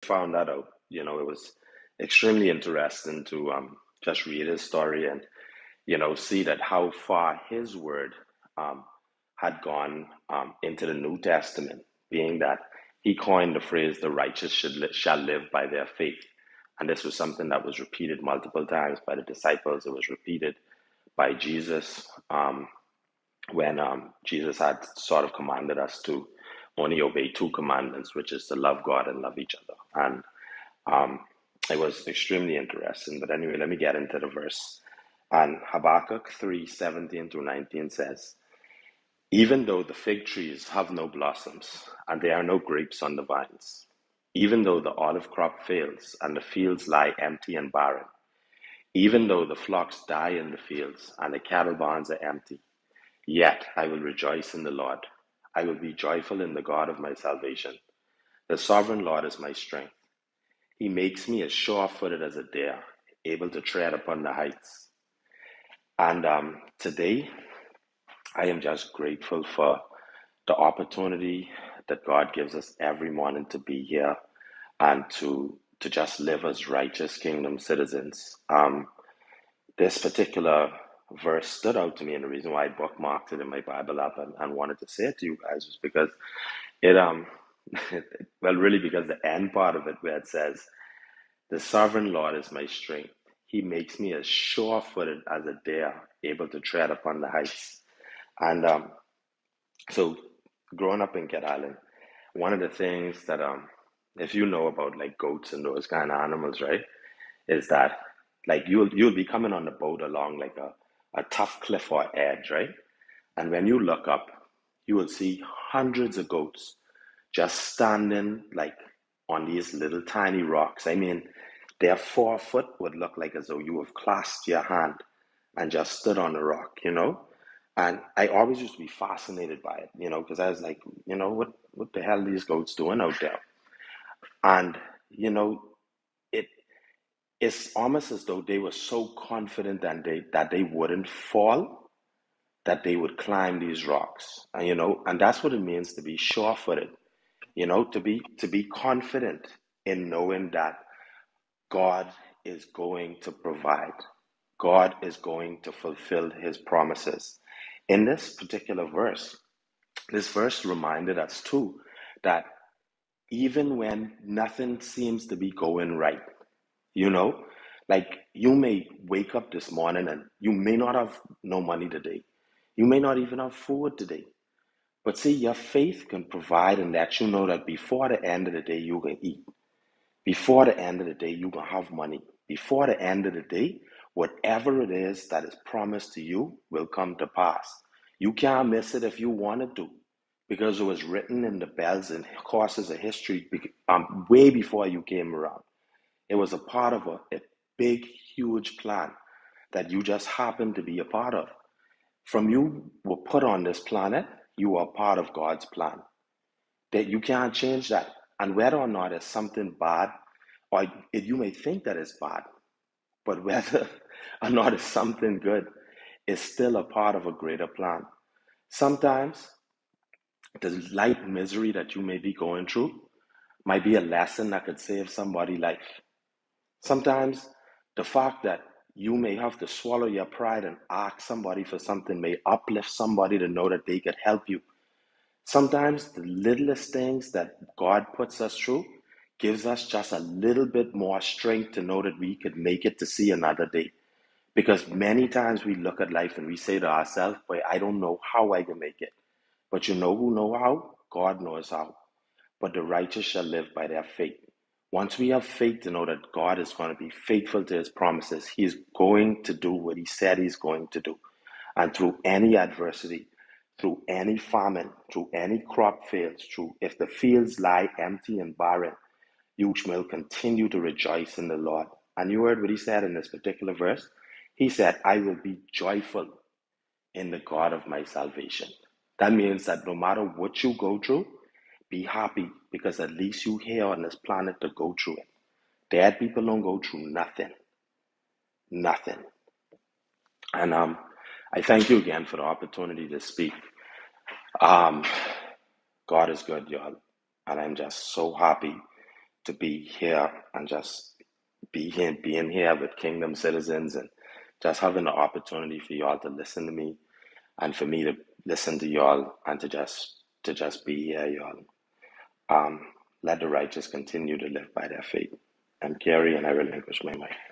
found that out, it was extremely interesting to just read his story and see that how far his word um, had gone into the New Testament, being that he coined the phrase "the righteous shall live by their faith," and this was something that was repeated multiple times by the disciples. It was repeated by Jesus when Jesus had sort of commanded us to only obey two commandments, which is to love God and love each other, and um, it was extremely interesting. But anyway, let me get into the verse. And Habakkuk 3:17 through 19 says, even though the fig trees have no blossoms, and there are no grapes on the vines, even though the olive crop fails, and the fields lie empty and barren, even though the flocks die in the fields, and the cattle barns are empty, yet I will rejoice in the Lord. I will be joyful in the God of my salvation. The sovereign Lord is my strength. He makes me as sure-footed as a deer, able to tread upon the heights. And today, I am just grateful for the opportunity that God gives us every morning to be here and to just live as righteous kingdom citizens. This particular verse stood out to me, and the reason why I bookmarked it in my Bible app and wanted to say it to you guys was because it well, really because the end part of it where it says, the sovereign Lord is my strength. He makes me as sure-footed as a deer, able to tread upon the heights. And so, growing up in Cat Island, one of the things that if you know about like goats and those kind of animals, right, is that like you'll be coming on the boat along like a tough cliff or edge, right? And when you look up, you will see hundreds of goats just standing like on these little tiny rocks. I mean, their 4 foot would look like as though you have clasped your hand and just stood on a rock. And I always used to be fascinated by it, because I was like, what the hell are these goats doing out there? And, it it's almost as though they were so confident that they wouldn't fall, that they would climb these rocks. And that's what it means to be sure-footed, to be confident in knowing that God is going to provide. God is going to fulfill his promises. In this particular verse, this verse reminded us too that even when nothing seems to be going right, you know, like you may wake up this morning and you may not have no money today. You may not even have food today. But see, your faith can provide and let you know that before the end of the day, you can eat. Before the end of the day, you can have money. Before the end of the day, whatever it is that is promised to you will come to pass. You can't miss it if you wanted to, because it was written in the bells and courses of history way before you came around. It was a part of a big, huge plan that you just happened to be a part of. From you were put on this planet, you are part of God's plan. That you can't change that. And whether or not it's something bad, or you may think that it's bad, but whether or not it's something good, it's still a part of a greater plan. Sometimes the light misery that you may be going through might be a lesson that could save somebody's life. Sometimes the fact that you may have to swallow your pride and ask somebody for something may uplift somebody to know that they could help you. Sometimes the littlest things that God puts us through gives us just a little bit more strength to know that we could make it to see another day. Because many times we look at life and we say to ourselves, boy, I don't know how I can make it. But you know who know how? God knows how. But the righteous shall live by their faith. Once we have faith to know that God is going to be faithful to his promises, he's going to do what he said he's going to do. And through any adversity, through any famine, through any crop fails, through if the fields lie empty and barren, you will continue to rejoice in the Lord. And you heard what he said in this particular verse? He said, I will be joyful in the God of my salvation. That means that no matter what you go through, be happy, because at least you here on this planet to go through it. Dead people don't go through nothing. Nothing. And I thank you again for the opportunity to speak. God is good, y'all. And I'm just so happy to be here and just being here with Kingdom citizens and just having the opportunity for y'all to listen to me and for me to listen to y'all and to just be here, y'all. Um, Let the righteous continue to live by their faith. I'm Gary, and I relinquish my mic.